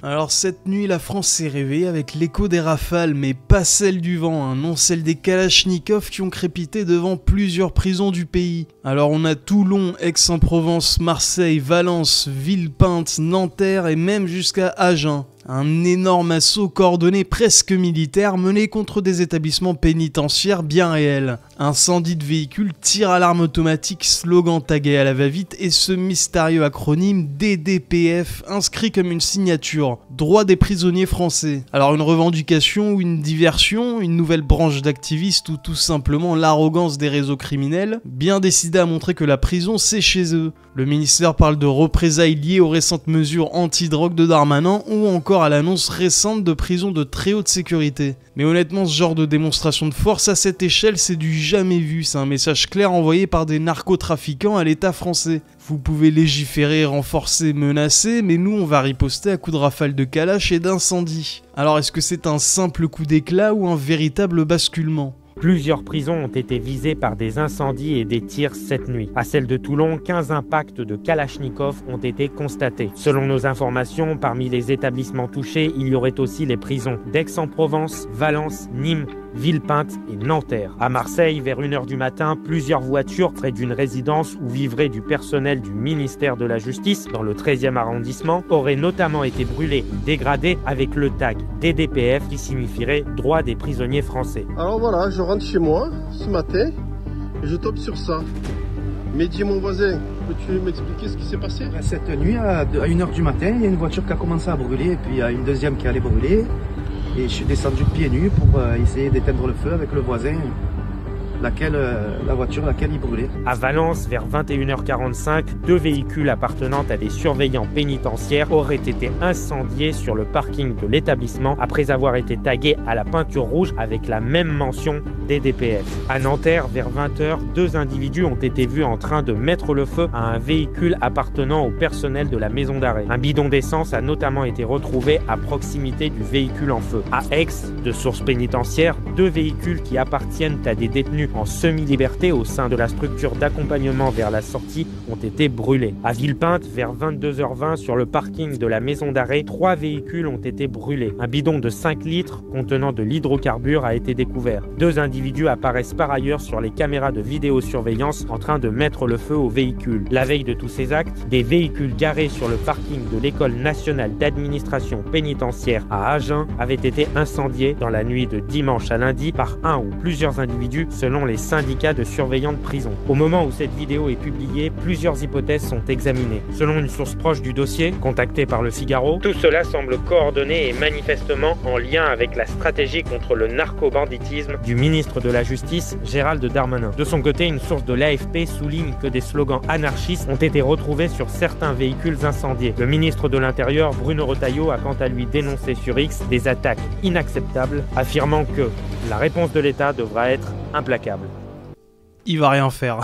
Alors cette nuit, la France s'est réveillée avec l'écho des rafales, mais pas celle du vent, hein, non celle des kalachnikovs qui ont crépité devant plusieurs prisons du pays. Alors on a Toulon, Aix-en-Provence, Marseille, Valence, Villepinte, Nanterre et même jusqu'à Agen. Un énorme assaut coordonné presque militaire mené contre des établissements pénitentiaires bien réels. Incendie de véhicules, tir à l'arme automatique, slogan tagué à la va-vite et ce mystérieux acronyme DDPF inscrit comme une signature, droit des prisonniers français. Alors une revendication ou une diversion, une nouvelle branche d'activistes ou tout simplement l'arrogance des réseaux criminels, bien décidés à montrer que la prison c'est chez eux. Le ministère parle de représailles liées aux récentes mesures anti-drogue de Darmanin ou encore à l'annonce récente de prisons de très haute sécurité. Mais honnêtement, ce genre de démonstration de force à cette échelle, c'est du jamais vu. C'est un message clair envoyé par des narcotrafiquants à l'État français. Vous pouvez légiférer, renforcer, menacer, mais nous on va riposter à coups de rafales de kalash et d'incendie. Alors est-ce que c'est un simple coup d'éclat ou un véritable basculement ? Plusieurs prisons ont été visées par des incendies et des tirs cette nuit. À celle de Toulon, 15 impacts de Kalachnikov ont été constatés. Selon nos informations, parmi les établissements touchés, il y aurait aussi les prisons d'Aix-en-Provence, Valence, Nîmes, Villepinte et Nanterre. À Marseille, vers 1h du matin, plusieurs voitures près d'une résidence où vivrait du personnel du ministère de la Justice, dans le 13e arrondissement, auraient notamment été brûlées ou dégradées avec le tag DDPF qui signifierait droit des prisonniers français. Alors voilà, je rentre chez moi ce matin et je tombe sur ça. Mehdi, mon voisin, peux-tu m'expliquer ce qui s'est passé? Cette nuit, à 1h du matin, il y a une voiture qui a commencé à brûler et puis il y a une deuxième qui allait brûler. Et je suis descendu pieds nus pour essayer d'éteindre le feu avec le voisin, la voiture laquelle il brûlait. À Valence, vers 21h45, 2 véhicules appartenant à des surveillants pénitentiaires auraient été incendiés sur le parking de l'établissement après avoir été tagués à la peinture rouge avec la même mention DDPF. À Nanterre, vers 20h, 2 individus ont été vus en train de mettre le feu à un véhicule appartenant au personnel de la maison d'arrêt. Un bidon d'essence a notamment été retrouvé à proximité du véhicule en feu. À Aix, de sources pénitentiaires, 2 véhicules qui appartiennent à des détenus en semi-liberté au sein de la structure d'accompagnement vers la sortie ont été brûlés. À Villepinte, vers 22h20, sur le parking de la maison d'arrêt, 3 véhicules ont été brûlés. Un bidon de 5 litres contenant de l'hydrocarbure a été découvert. 2 individus apparaissent par ailleurs sur les caméras de vidéosurveillance en train de mettre le feu aux véhicules. La veille de tous ces actes, des véhicules garés sur le parking de l'École nationale d'administration pénitentiaire à Agen avaient été incendiés dans la nuit de dimanche à lundi par un ou plusieurs individus selon les syndicats de surveillants de prison. Au moment où cette vidéo est publiée, plusieurs hypothèses sont examinées. Selon une source proche du dossier, contactée par le Figaro, tout cela semble coordonné et manifestement en lien avec la stratégie contre le narco-banditisme du ministre de la Justice, Gérald Darmanin. De son côté, une source de l'AFP souligne que des slogans anarchistes ont été retrouvés sur certains véhicules incendiés. Le ministre de l'Intérieur, Bruno Retailleau, a quant à lui dénoncé sur X des attaques inacceptables, affirmant que la réponse de l'État devra être implacable. Il va rien faire.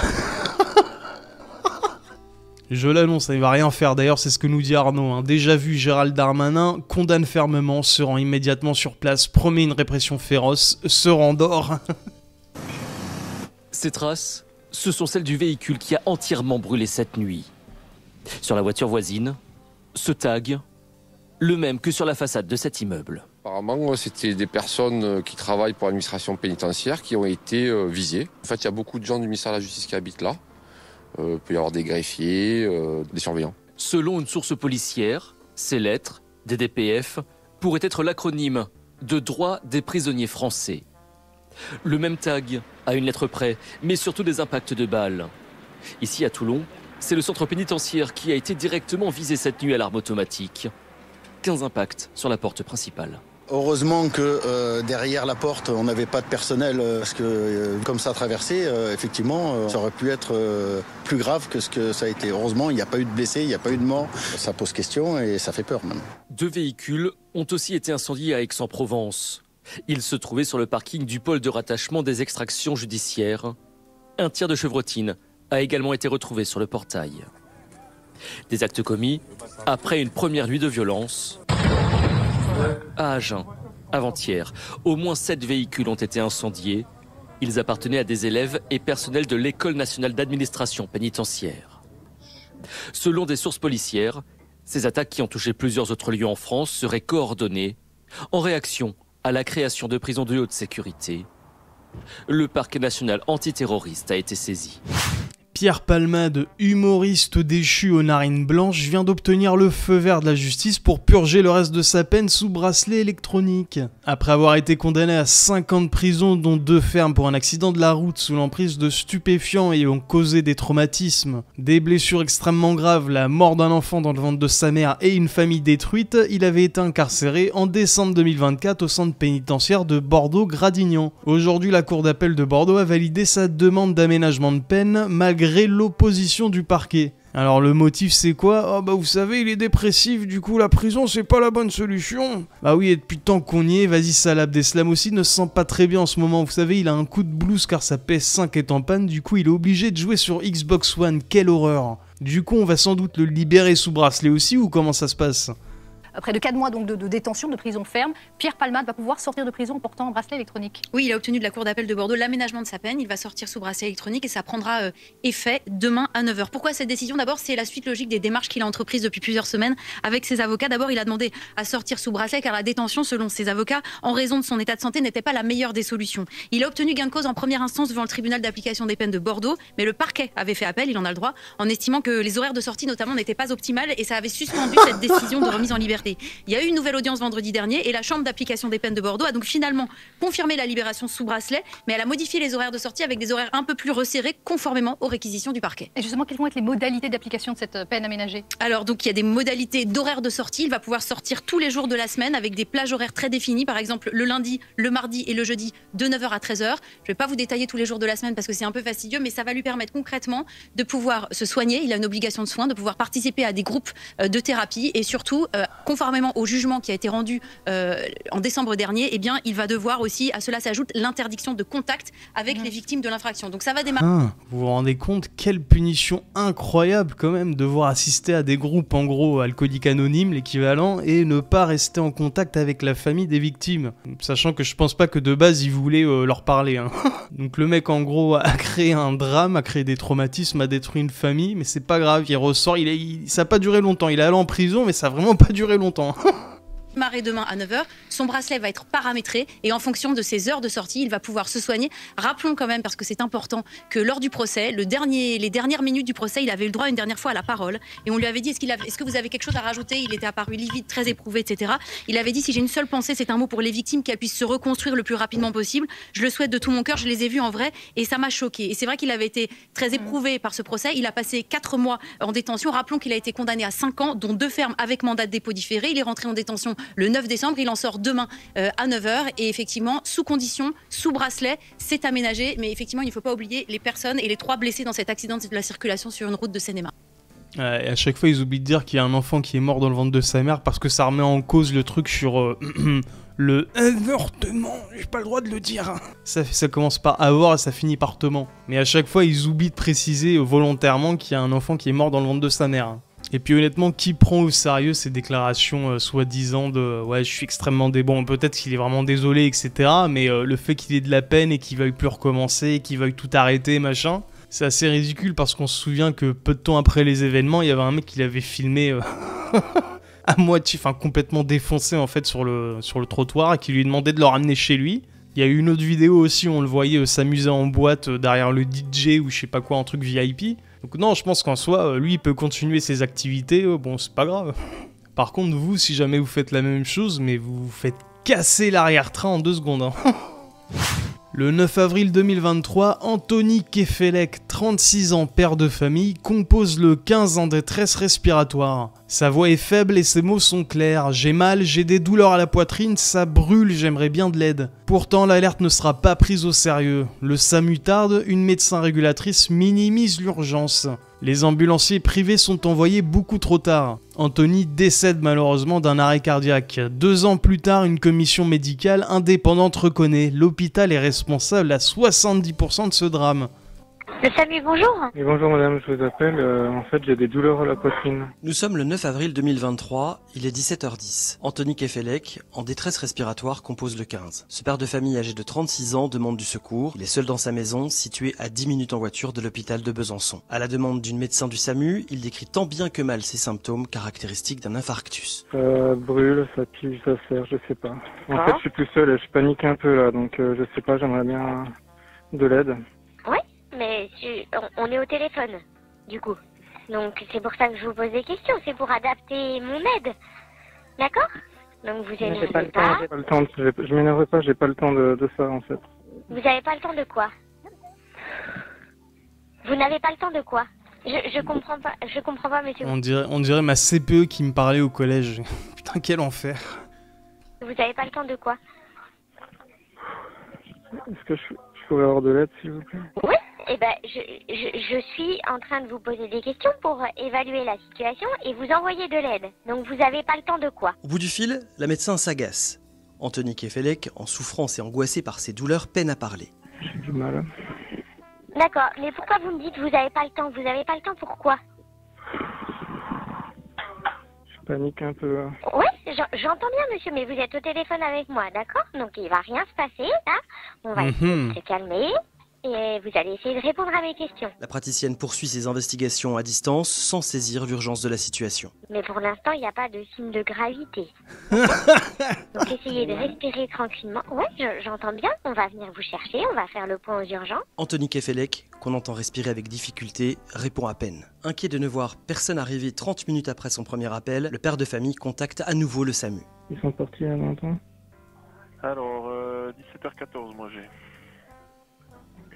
Je l'annonce, il va rien faire. D'ailleurs, c'est ce que nous dit Arnaud. Hein. Déjà vu, Gérald Darmanin condamne fermement, se rend immédiatement sur place, promet une répression féroce, se rendort. Ces traces, ce sont celles du véhicule qui a entièrement brûlé cette nuit. Sur la voiture voisine, ce tag, le même que sur la façade de cet immeuble. Apparemment, c'était des personnes qui travaillent pour l'administration pénitentiaire qui ont été visées. En fait, il y a beaucoup de gens du ministère de la Justice qui habitent là. Il peut y avoir des greffiers, des surveillants. Selon une source policière, ces lettres, DDPF, pourraient être l'acronyme de droit des prisonniers français. Le même tag, à une lettre près, mais surtout des impacts de balles. Ici à Toulon, c'est le centre pénitentiaire qui a été directement visé cette nuit à l'arme automatique. 15 impacts sur la porte principale. Heureusement que derrière la porte, on n'avait pas de personnel, parce que comme ça a traversé, effectivement, ça aurait pu être plus grave que ce que ça a été. Heureusement, il n'y a pas eu de blessés, il n'y a pas eu de morts. Ça pose question et ça fait peur même. 2 véhicules ont aussi été incendiés à Aix-en-Provence. Ils se trouvaient sur le parking du pôle de rattachement des extractions judiciaires. Un tir de chevrotine a également été retrouvé sur le portail. Des actes commis après une première nuit de violence. À Agen, avant-hier, au moins 7 véhicules ont été incendiés. Ils appartenaient à des élèves et personnels de l'École nationale d'administration pénitentiaire. Selon des sources policières, Ces attaques qui ont touché plusieurs autres lieux en France seraient coordonnées en réaction à la création de prisons de haute sécurité. Le parquet national antiterroriste a été saisi. Pierre Palmade, humoriste déchu aux narines blanches, vient d'obtenir le feu vert de la justice pour purger le reste de sa peine sous bracelet électronique. Après avoir été condamné à 5 ans de prison, dont 2 fermes pour un accident de la route sous l'emprise de stupéfiants ayant causé des traumatismes, des blessures extrêmement graves, la mort d'un enfant dans le ventre de sa mère et une famille détruite, il avait été incarcéré en décembre 2024 au centre pénitentiaire de Bordeaux-Gradignan. Aujourd'hui, la cour d'appel de Bordeaux a validé sa demande d'aménagement de peine malgré l'opposition du parquet. Alors le motif c'est quoi? Oh bah vous savez il est dépressif, du coup la prison c'est pas la bonne solution. Bah oui, et depuis le temps qu'on y est, vas-y Salah Abdeslam aussi ne se sent pas très bien en ce moment, vous savez il a un coup de blues car sa PS5 est en panne, du coup il est obligé de jouer sur Xbox One, quelle horreur. Du coup on va sans doute le libérer sous bracelet aussi ou comment ça se passe? Près de 4 mois donc de détention, de prison ferme, Pierre Palmade va pouvoir sortir de prison en portant un bracelet électronique. Oui, il a obtenu de la Cour d'appel de Bordeaux l'aménagement de sa peine. Il va sortir sous bracelet électronique et ça prendra effet demain à 9h. Pourquoi cette décision? D'abord, c'est la suite logique des démarches qu'il a entreprises depuis plusieurs semaines avec ses avocats. D'abord, il a demandé à sortir sous bracelet car la détention, selon ses avocats, en raison de son état de santé, n'était pas la meilleure des solutions. Il a obtenu gain de cause en première instance devant le tribunal d'application des peines de Bordeaux, mais le parquet avait fait appel, il en a le droit, en estimant que les horaires de sortie notamment n'étaient pas optimales et ça avait suspendu cette décision de remise en liberté. Il y a eu une nouvelle audience vendredi dernier et la chambre d'application des peines de Bordeaux a donc finalement confirmé la libération sous bracelet, mais elle a modifié les horaires de sortie avec des horaires un peu plus resserrés conformément aux réquisitions du parquet. Et justement, quelles vont être les modalités d'application de cette peine aménagée? Alors donc il y a des modalités d'horaire de sortie, il va pouvoir sortir tous les jours de la semaine avec des plages horaires très définies, par exemple le lundi, le mardi et le jeudi de 9h à 13h. Je ne vais pas vous détailler tous les jours de la semaine parce que c'est un peu fastidieux, mais ça va lui permettre concrètement de pouvoir se soigner, il a une obligation de soins, de pouvoir participer à des groupes de thérapie et surtout, conformément au jugement qui a été rendu en décembre dernier, eh bien, il va devoir aussi, à cela s'ajoute l'interdiction de contact avec les victimes de l'infraction. Donc ça va démarrer. Vous vous rendez compte, quelle punition incroyable quand même, devoir assister à des groupes en gros alcooliques anonymes, l'équivalent, et ne pas rester en contact avec la famille des victimes. Sachant que je pense pas que de base il voulait leur parler. Hein. Donc le mec en gros a créé un drame, a créé des traumatismes, a détruit une famille, mais c'est pas grave, il ressort, ça a pas duré longtemps, il est allé en prison mais ça a vraiment pas duré longtemps. Démarrer demain à 9h, son bracelet va être paramétré et en fonction de ses heures de sortie, il va pouvoir se soigner. Rappelons quand même, parce que c'est important, que lors du procès, les dernières minutes du procès, il avait eu le droit une dernière fois à la parole et on lui avait dit est-ce que vous avez quelque chose à rajouter? Il était apparu livide, très éprouvé, etc. Il avait dit si j'ai une seule pensée, c'est un mot pour les victimes, qu'elles puissent se reconstruire le plus rapidement possible. Je le souhaite de tout mon cœur, je les ai vues en vrai et ça m'a choqué. Et c'est vrai qu'il avait été très éprouvé par ce procès. Il a passé 4 mois en détention. Rappelons qu'il a été condamné à 5 ans, dont 2 fermes avec mandat de dépôt différé. Il est rentré en détention le 9 décembre, il en sort demain à 9h et effectivement, sous condition, sous bracelet, c'est aménagé, mais effectivement, il ne faut pas oublier les personnes et les 3 blessés dans cet accident de la circulation sur une route de Seine-et-Marne. Et à chaque fois, ils oublient de dire qu'il y a un enfant qui est mort dans le ventre de sa mère parce que ça remet en cause le truc sur le avortement, j'ai pas le droit de le dire. Ça commence par avoir et ça finit par tement. Mais à chaque fois, ils oublient de préciser volontairement qu'il y a un enfant qui est mort dans le ventre de sa mère. Et puis honnêtement, qui prend au sérieux ces déclarations soi-disant de « ouais, je suis extrêmement bon, peut-être qu'il est vraiment désolé, etc. » Mais le fait qu'il ait de la peine et qu'il veuille plus recommencer, qu'il veuille tout arrêter, machin, c'est assez ridicule parce qu'on se souvient que peu de temps après les événements, il y avait un mec qui l'avait filmé à moitié, enfin complètement défoncé en fait sur le trottoir et qui lui demandait de le ramener chez lui. Il y a eu une autre vidéo aussi où on le voyait s'amuser en boîte derrière le DJ ou je sais pas quoi, un truc VIP. Donc non, je pense qu'en soi, lui, il peut continuer ses activités, bon, c'est pas grave. Par contre, vous, si jamais vous faites la même chose, mais vous vous faites casser l'arrière-train en 2 secondes. Hein. Le 9 avril 2023, Anthony Kefelec, 36 ans, père de famille, compose le 15 en détresse respiratoire. Sa voix est faible et ses mots sont clairs. J'ai mal, j'ai des douleurs à la poitrine, ça brûle, j'aimerais bien de l'aide. Pourtant, l'alerte ne sera pas prise au sérieux. Le SAMU tarde, une médecin régulatrice minimise l'urgence. Les ambulanciers privés sont envoyés beaucoup trop tard. Anthony décède malheureusement d'un arrêt cardiaque. 2 ans plus tard, une commission médicale indépendante reconnaît l'hôpital est responsable à 70% de ce drame. Le SAMU, bonjour. Et bonjour madame, je vous appelle, en fait j'ai des douleurs à la poitrine. Nous sommes le 9 avril 2023, il est 17h10. Anthony Kefelec, en détresse respiratoire, compose le 15. Ce père de famille âgé de 36 ans demande du secours. Il est seul dans sa maison, située à 10 minutes en voiture de l'hôpital de Besançon. À la demande d'une médecin du SAMU, il décrit tant bien que mal ses symptômes caractéristiques d'un infarctus. Ça brûle, ça pique, ça serre, je sais pas. En fait je suis tout seul et je panique un peu là, donc je sais pas, j'aimerais bien de l'aide. Oui, mais on est au téléphone, du coup. Donc c'est pour ça que je vous pose des questions, c'est pour adapter mon aide. D'accord? Donc vous énervez pas. J'ai pas le temps, je m'énerve pas, j'ai pas le temps de ça en fait. Vous avez pas le temps de quoi? Vous n'avez pas le temps de quoi? Je comprends pas, monsieur. On dirait ma CPE qui me parlait au collège. Putain, quel enfer. Vous avez pas le temps de quoi? Est-ce que je pourrais avoir de l'aide, s'il vous plaît? Oui, eh ben, je suis en train de vous poser des questions pour évaluer la situation et vous envoyer de l'aide. Donc vous avez pas le temps de quoi? Au bout du fil, la médecin s'agace. Anthony Kefelec, en souffrance et angoissé par ses douleurs, peine à parler. J'ai du mal. D'accord, mais pourquoi vous me dites vous avez pas le temps? Vous avez pas le temps pourquoi? Je panique un peu. Oui, j'entends bien monsieur, mais vous êtes au téléphone avec moi, d'accord? Donc il va rien se passer, là. On va essayer de se calmer et vous allez essayer de répondre à mes questions. La praticienne poursuit ses investigations à distance sans saisir l'urgence de la situation. Mais pour l'instant, il n'y a pas de signe de gravité. Donc essayez de respirer tranquillement. Ouais, j'entends bien. On va venir vous chercher, on va faire le point aux urgences. Anthony Kefelec, qu'on entend respirer avec difficulté, répond à peine. Inquiet de ne voir personne arriver 30 minutes après son premier appel, le père de famille contacte à nouveau le SAMU. Ils sont partis il y a longtemps? Alors, 17h14 moi j'ai.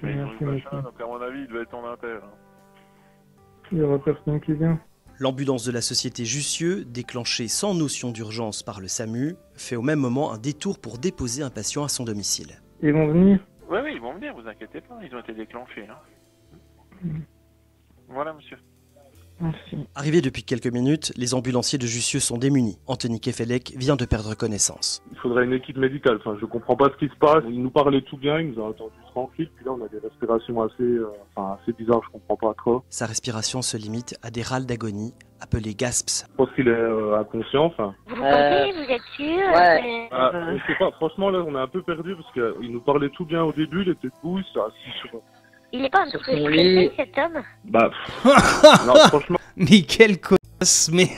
Mais ils ont eu machin, donc à mon avis il doit être en inter. Il y aura personne qui vient. L'ambulance de la société Jussieu, déclenchée sans notion d'urgence par le SAMU, fait au même moment un détour pour déposer un patient à son domicile. Ils vont venir? Oui, ils vont venir, vous inquiétez pas, ils ont été déclenchés. Voilà monsieur. Merci. Arrivés depuis quelques minutes, les ambulanciers de Jussieu sont démunis. Anthony Kefelec vient de perdre connaissance. Il faudrait une équipe médicale, enfin je comprends pas ce qui se passe. Il nous parlait tout bien, il nous a entendu tranquille, puis là on a des respirations assez bizarres, je comprends pas trop. Sa respiration se limite à des râles d'agonie, appelés gasps. Je pense qu'il est inconscient, enfin. Vous pensez, vous êtes sûr? Je sais pas, franchement là on est un peu perdu parce qu'il nous parlait tout bien au début, il était debout, il s'est assis sur... Il est pas un peu stressé, cet homme? Bah, non, franchement. Mais quel connasse, mais...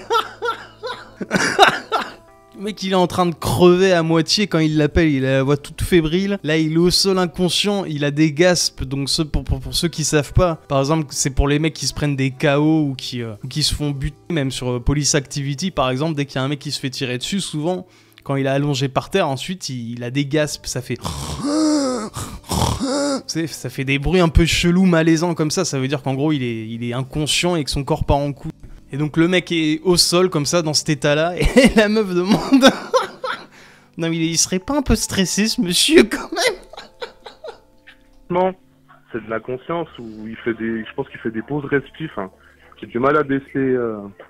Le mec, il est en train de crever à moitié quand il l'appelle, il a la voix toute fébrile. Là, il est au sol inconscient, il a des gaspes. Donc, pour ceux qui savent pas, par exemple, c'est pour les mecs qui se prennent des KO ou qui se font buter, même sur Police Activity, par exemple, dès qu'il y a un mec qui se fait tirer dessus, souvent, quand il est allongé par terre, ensuite, il a des gaspes, ça fait... Ça fait des bruits un peu chelous, malaisants comme ça veut dire qu'en gros il est inconscient et que son corps part en couille. Et donc le mec est au sol comme ça dans cet état là et la meuf demande non mais il serait pas un peu stressé ce monsieur quand même? Non, c'est de l'inconscience où je pense qu'il fait des pauses respies, enfin, j'ai du mal à déceler...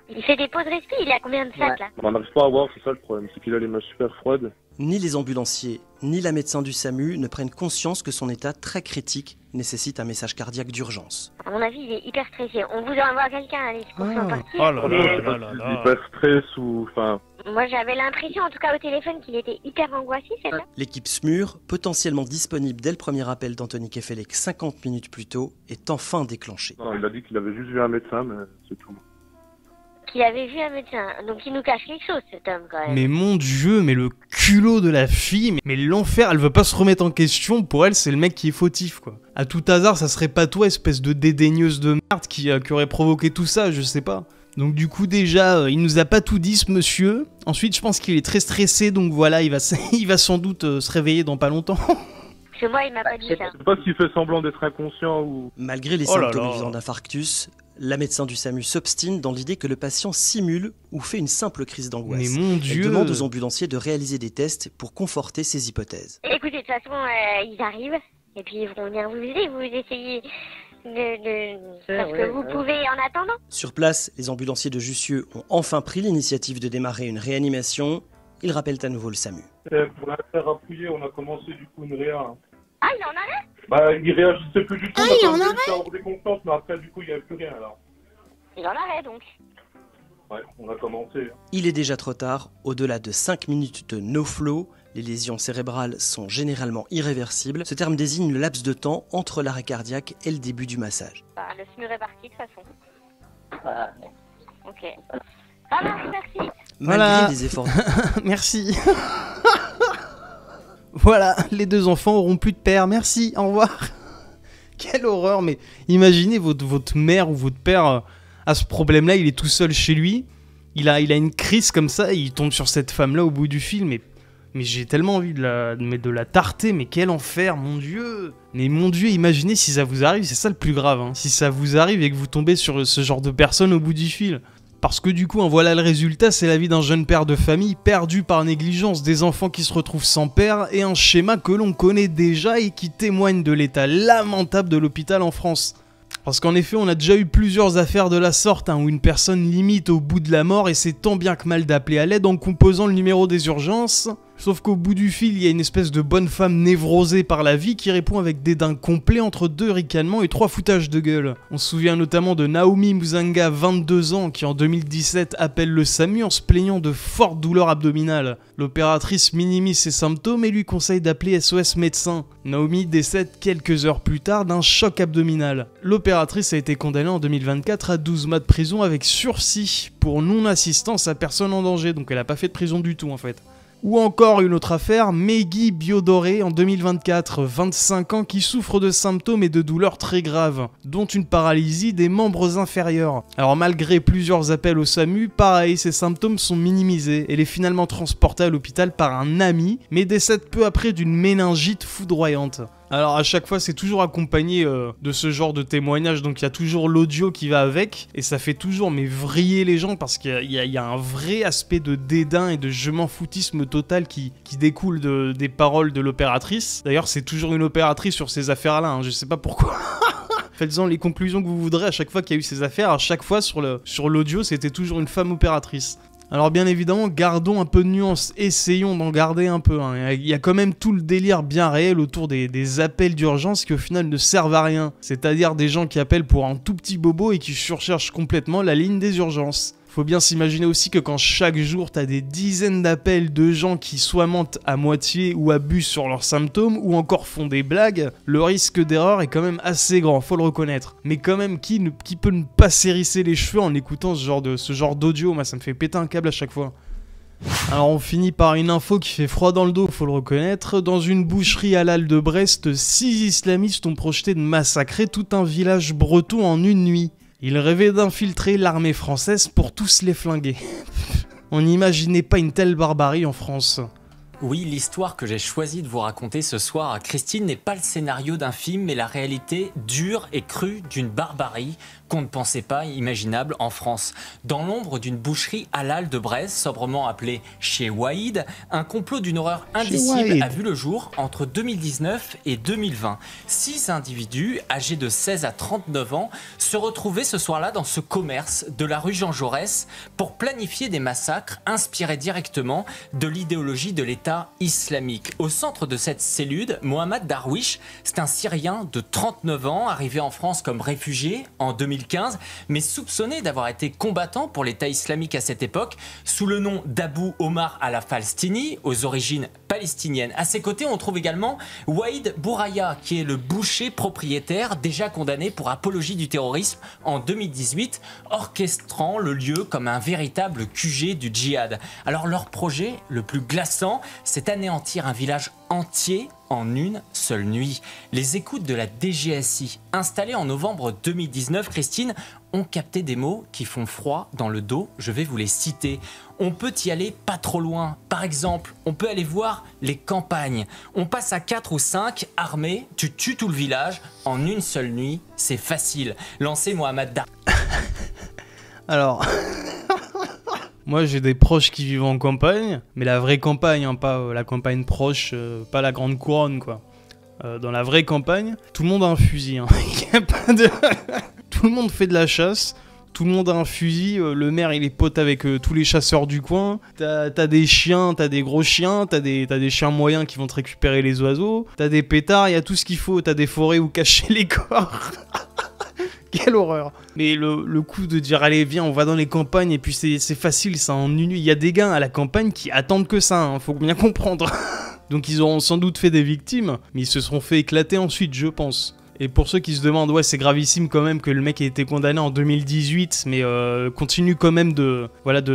Il fait des pauses respies, il a combien de sacs là? On n'arrive pas à voir, c'est ça le problème, c'est qu'il a les mains super froides. Ni les ambulanciers, ni la médecin du SAMU ne prennent conscience que son état très critique nécessite un message cardiaque d'urgence. À mon avis, il est hyper stressé. On vous envoie quelqu'un, allez, se couche en partie. Oh là là. Hyper stress ou... enfin... Moi, j'avais l'impression, en tout cas au téléphone, qu'il était hyper angoissé, celle-là. L'équipe SMUR, potentiellement disponible dès le premier appel d'Anthony Kefelec 50 minutes plus tôt, est enfin déclenchée. Non, il a dit qu'il avait juste vu un médecin, mais c'est tout. Qu'il avait vu un médecin, donc il nous cache quelque chose cet homme quand même. Mais mon dieu, mais le culot de la fille, mais l'enfer, elle veut pas se remettre en question, pour elle c'est le mec qui est fautif quoi. À tout hasard, ça serait pas toi, espèce de dédaigneuse de merde qui aurait provoqué tout ça, je sais pas. Donc du coup déjà, il nous a pas tout dit ce monsieur. Ensuite je pense qu'il est très stressé, donc voilà, il va sans doute se réveiller dans pas longtemps. Parce que moi il m'a pas dit ça. Je sais pas s'il fait semblant d'être inconscient ou... Malgré les symptômes évidents d'infarctus, la médecin du SAMU s'obstine dans l'idée que le patient simule ou fait une simple crise d'angoisse. Mais mon Dieu! Elle demande aux ambulanciers de réaliser des tests pour conforter ses hypothèses. Écoutez, de toute façon, ils arrivent, et puis ils vont venir vous aider, vous essayez de faire ce que vous pouvez en attendant. Sur place, les ambulanciers de Jussieu ont enfin pris l'initiative de démarrer une réanimation. Ils rappellent à nouveau le SAMU. Pour la faire appuyer, on a commencé du coup une réa. Ah, il en a là? Bah, il réagissait plus du tout. Ah, il est en arrêt. Il a repris confiance, mais après, du coup, il n'y avait plus rien, alors. Il est en arrêt, donc. Ouais, on a commencé. Il est déjà trop tard, au-delà de 5 minutes de no-flow, les lésions cérébrales sont généralement irréversibles. Ce terme désigne le laps de temps entre l'arrêt cardiaque et le début du massage. Bah, le SMUR est parti, de toute façon. Ok. Ça marche, merci. Malgré les efforts... Merci. Voilà, les deux enfants auront plus de père. Merci, au revoir. Quelle horreur, mais imaginez votre mère ou votre père a ce problème-là, il est tout seul chez lui. Il a une crise comme ça, et il tombe sur cette femme-là au bout du film, mais j'ai tellement envie de la tarter, mais quel enfer, mon Dieu. Mais mon Dieu, imaginez si ça vous arrive, c'est ça le plus grave, hein. Si ça vous arrive et que vous tombez sur ce genre de personne au bout du fil. Parce que du coup, hein, voilà le résultat, c'est la vie d'un jeune père de famille perdu par négligence, des enfants qui se retrouvent sans père, et un schéma que l'on connaît déjà et qui témoigne de l'état lamentable de l'hôpital en France. Parce qu'en effet, on a déjà eu plusieurs affaires de la sorte, hein, où une personne limite au bout de la mort et c'est tant bien que mal d'appeler à l'aide en composant le numéro des urgences. Sauf qu'au bout du fil, il y a une espèce de bonne femme névrosée par la vie qui répond avec dédain complet entre 2 ricanements et 3 foutages de gueule. On se souvient notamment de Naomi Muzanga, 22 ans, qui en 2017 appelle le SAMU en se plaignant de fortes douleurs abdominales. L'opératrice minimise ses symptômes et lui conseille d'appeler SOS médecin. Naomi décède quelques heures plus tard d'un choc abdominal. L'opératrice a été condamnée en 2024 à 12 mois de prison avec sursis pour non-assistance à personne en danger, donc elle a pas fait de prison du tout en fait. Ou encore une autre affaire, Meggy Biodoré en 2024, 25 ans, qui souffre de symptômes et de douleurs très graves, dont une paralysie des membres inférieurs. Alors malgré plusieurs appels au SAMU, pareil, ces symptômes sont minimisés. Elle est finalement transportée à l'hôpital par un ami, mais décède peu après d'une méningite foudroyante. Alors à chaque fois c'est toujours accompagné de ce genre de témoignage, donc il y a toujours l'audio qui va avec, et ça fait toujours vriller les gens parce qu'il y a un vrai aspect de dédain et de je m'en foutisme total qui découle des paroles de l'opératrice. D'ailleurs c'est toujours une opératrice sur ces affaires-là, hein, je sais pas pourquoi. Faites-en les conclusions que vous voudrez à chaque fois qu'il y a eu ces affaires, à chaque fois sur l'audio c'était toujours une femme opératrice. Alors bien évidemment, gardons un peu de nuance, essayons d'en garder un peu, hein. Il y a quand même tout le délire bien réel autour des appels d'urgence qui au final ne servent à rien. C'est-à-dire des gens qui appellent pour un tout petit bobo et qui surchargent complètement la ligne des urgences. Faut bien s'imaginer aussi que quand chaque jour t'as des dizaines d'appels de gens qui soit mentent à moitié ou abusent sur leurs symptômes ou encore font des blagues, le risque d'erreur est quand même assez grand, faut le reconnaître. Mais quand même, qui peut ne pas s'hérisser les cheveux en écoutant ce genre d'audio? Moi ça me fait péter un câble à chaque fois. Alors on finit par une info qui fait froid dans le dos, faut le reconnaître. Dans une boucherie halal de Brest, 6 islamistes ont projeté de massacrer tout un village breton en une nuit. Ils rêvaient d'infiltrer l'armée française pour tous les flinguer. On n'imaginait pas une telle barbarie en France. Oui, l'histoire que j'ai choisi de vous raconter ce soir à Christine n'est pas le scénario d'un film, mais la réalité dure et crue d'une barbarie qu'on ne pensait pas imaginable en France. Dans l'ombre d'une boucherie halal de Brest, sobrement appelée chez Waïd, un complot d'une horreur indicible a vu le jour entre 2019 et 2020. 6 individus âgés de 16 à 39 ans se retrouvaient ce soir-là dans ce commerce de la rue Jean Jaurès pour planifier des massacres inspirés directement de l'idéologie de l'État islamique. Au centre de cette cellule, Mohamed Darwish, c'est un Syrien de 39 ans, arrivé en France comme réfugié en 2015, mais soupçonné d'avoir été combattant pour l'État islamique à cette époque, sous le nom d'Abou Omar al-Falstini, aux origines palestiniennes. À ses côtés, on trouve également Waïd Bouraya, qui est le boucher propriétaire, déjà condamné pour apologie du terrorisme en 2018, orchestrant le lieu comme un véritable QG du djihad. Alors leur projet, le plus glaçant, c'est anéantir un village entier en une seule nuit. Les écoutes de la DGSI, installées en novembre 2019, Christine, ont capté des mots qui font froid dans le dos. Je vais vous les citer. On peut y aller pas trop loin. Par exemple, on peut aller voir les campagnes. On passe à 4 ou 5 armés, tu tues tout le village en une seule nuit. C'est facile. Lancez Mohamed Dar. Alors... Moi j'ai des proches qui vivent en campagne, mais la vraie campagne, hein, pas la campagne proche, pas la grande couronne quoi. Dans la vraie campagne, tout le monde a un fusil. Hein. Y a pas de... Tout le monde fait de la chasse, Tout le monde a un fusil, le maire il est pote avec tous les chasseurs du coin. T'as des chiens, t'as des gros chiens, t'as des chiens moyens qui vont te récupérer les oiseaux. T'as des pétards, il y a tout ce qu'il faut. T'as des forêts où cacher les corps. Quelle horreur. Mais le coup de dire allez viens on va dans les campagnes et puis c'est facile ça en une nuit. Il y a des gars à la campagne qui attendent que ça, hein, faut bien comprendre. Donc ils auront sans doute fait des victimes, mais ils se seront fait éclater ensuite je pense. Et pour ceux qui se demandent, ouais c'est gravissime quand même que le mec ait été condamné en 2018, mais continue quand même de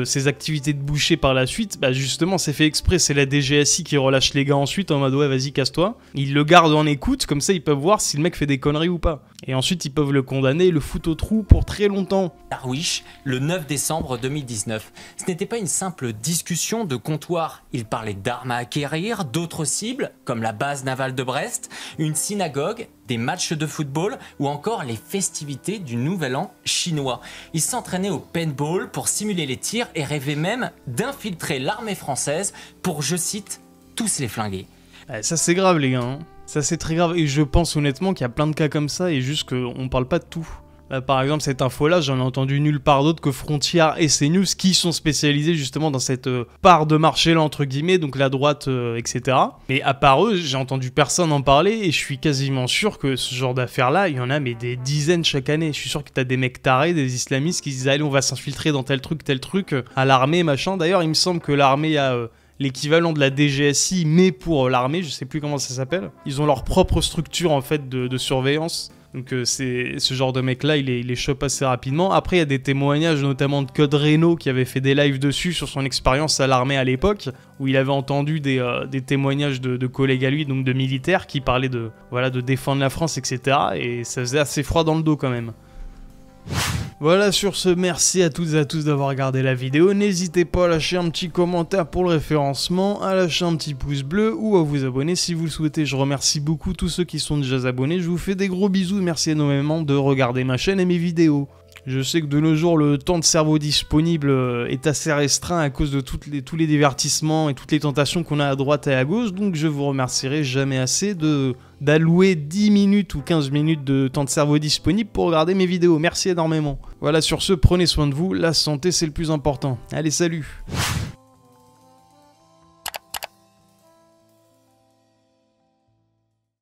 ses activités de boucher par la suite, bah justement c'est fait exprès, c'est la DGSI qui relâche les gars ensuite en mode ouais vas-y casse-toi. Ils le gardent en écoute, comme ça ils peuvent voir si le mec fait des conneries ou pas. Et ensuite ils peuvent le condamner et le foutre au trou pour très longtemps. Darwish, le 9 décembre 2019. Ce n'était pas une simple discussion de comptoir. Il parlait d'armes à acquérir, d'autres cibles, comme la base navale de Brest, une synagogue, des matchs de football ou encore les festivités du Nouvel An chinois. Il s'entraînait au paintball pour simuler les tirs et rêvait même d'infiltrer l'armée française pour, je cite, tous les flinguer. Ça c'est grave les gars, hein. Ça c'est très grave et je pense honnêtement qu'il y a plein de cas comme ça et juste qu'on parle pas de tout. Par exemple cette info là j'en ai entendu nulle part d'autre que Frontières et CNews qui sont spécialisés justement dans cette part de marché là entre guillemets, donc la droite etc. Mais à part eux j'ai entendu personne en parler et je suis quasiment sûr que ce genre d'affaires là il y en a mais des dizaines chaque année. Je suis sûr que t'as des mecs tarés, des islamistes qui disent allez on va s'infiltrer dans tel truc à l'armée machin. D'ailleurs il me semble que l'armée a l'équivalent de la DGSI mais pour l'armée, je sais plus comment ça s'appelle. Ils ont leur propre structure en fait de surveillance. Donc c'est ce genre de mec là il les chope assez rapidement. Après il y a des témoignages notamment de Code Reno qui avait fait des lives dessus sur son expérience à l'armée à l'époque, où il avait entendu des témoignages de collègues à lui, donc de militaires qui parlaient de défendre la France etc. Et ça faisait assez froid dans le dos quand même. Voilà, sur ce, merci à toutes et à tous d'avoir regardé la vidéo. N'hésitez pas à lâcher un petit commentaire pour le référencement, à lâcher un petit pouce bleu ou à vous abonner si vous le souhaitez. Je remercie beaucoup tous ceux qui sont déjà abonnés. Je vous fais des gros bisous. Merci énormément de regarder ma chaîne et mes vidéos. Je sais que de nos jours, le temps de cerveau disponible est assez restreint à cause de tous les divertissements et toutes les tentations qu'on a à droite et à gauche. Donc je vous remercierai jamais assez d'allouer 10 minutes ou 15 minutes de temps de cerveau disponible pour regarder mes vidéos. Merci énormément. Voilà, sur ce, prenez soin de vous. La santé, c'est le plus important. Allez, salut!